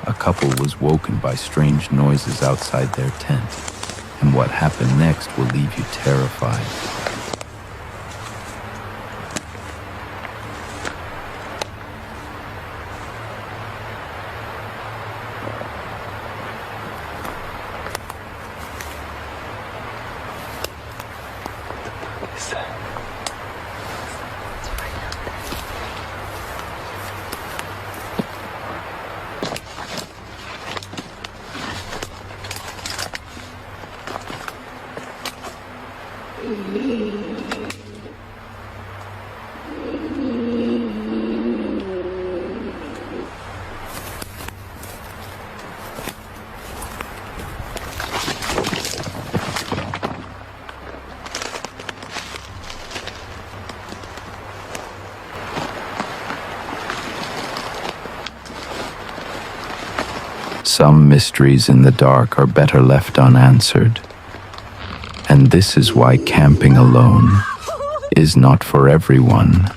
a couple was woken by strange noises outside their tent, and what happened next will leave you terrified. Some mysteries in the dark are better left unanswered. And this is why camping alone is not for everyone.